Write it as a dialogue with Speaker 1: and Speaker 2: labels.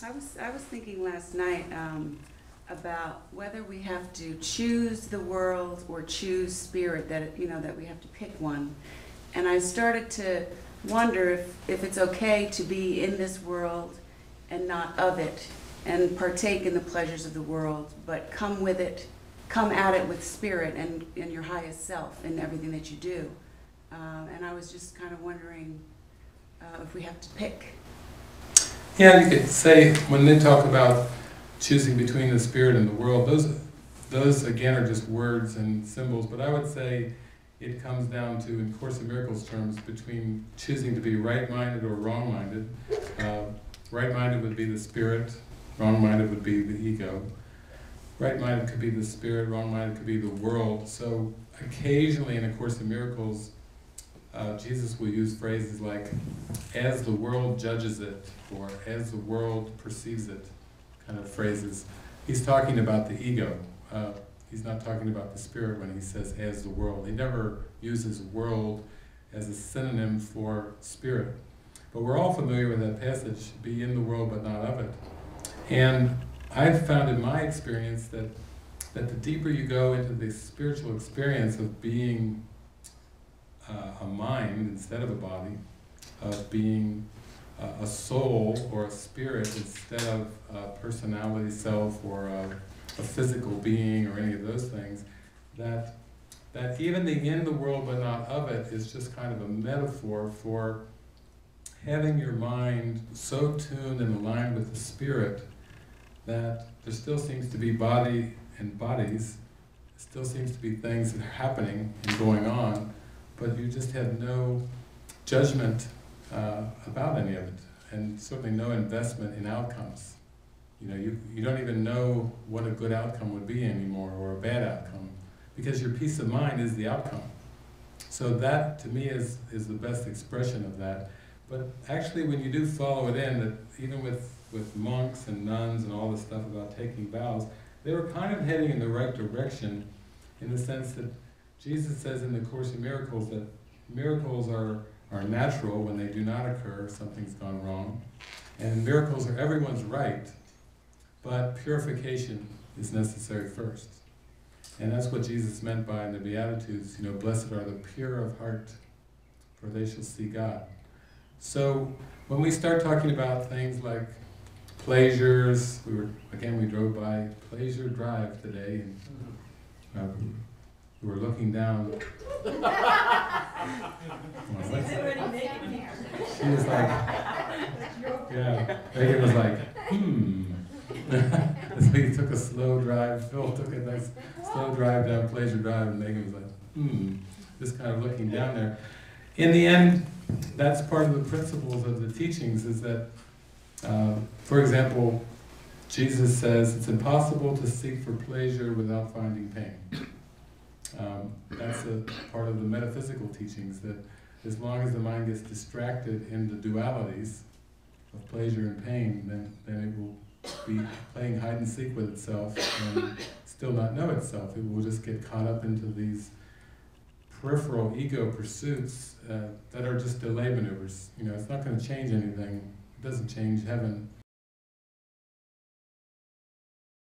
Speaker 1: I was thinking last night about whether we have to choose the world or choose spirit, that we have to pick one. And I started to wonder if it's okay to be in this world and not of it, and partake in the pleasures of the world, but come at it with spirit and your highest self in everything that you do. And I was just kind of wondering if we have to pick.
Speaker 2: Yeah, you could say, when they talk about choosing between the spirit and the world, those again are just words and symbols, but I would say it comes down to, in Course in Miracles terms, between choosing to be right-minded or wrong-minded. Right-minded would be the spirit, wrong-minded would be the ego. Right-minded could be the spirit, wrong-minded could be the world. So occasionally in A Course in Miracles, Jesus will use phrases like, as the world judges it, or as the world perceives it, kind of phrases. He's talking about the ego. He's not talking about the spirit when he says, as the world. He never uses world as a synonym for spirit. But we're all familiar with that passage, be in the world but not of it. And I've found in my experience that the deeper you go into the spiritual experience of being a mind instead of a body, of being a soul or a spirit instead of a personality self or a physical being or any of those things, that even the in the world but not of it is just kind of a metaphor for having your mind so tuned and aligned with the spirit that there still seems to be body and bodies, still seems to be things that are happening and going on, but you just have no judgment about any of it, and certainly no investment in outcomes. You know, you don't even know what a good outcome would be anymore, or a bad outcome, because your peace of mind is the outcome. So that, to me, is the best expression of that. But actually, when you do follow it in, that even with monks and nuns and all this stuff about taking vows, they were kind of heading in the right direction, in the sense that Jesus says in the Course in Miracles that miracles are natural when they do not occur, something's gone wrong. And miracles are everyone's right, but purification is necessary first. And that's what Jesus meant by in the Beatitudes, you know, blessed are the pure of heart, for they shall see God. So when we start talking about things like pleasures, we drove by Pleasure Drive today, and we were looking down. She was like, yeah, Megan was like, So he took a slow drive, Phil took a nice slow drive down Pleasure Drive, and Megan was like, just kind of looking down there. In the end, that's part of the principles of the teachings, is that, for example, Jesus says it's impossible to seek for pleasure without finding pain. That's a part of the metaphysical teachings, that as long as the mind gets distracted in the dualities of pleasure and pain, then it will be playing hide and seek with itself and still not know itself. It will just get caught up into these peripheral ego pursuits that are just delay maneuvers. You know, it's not going to change anything. It doesn't change heaven.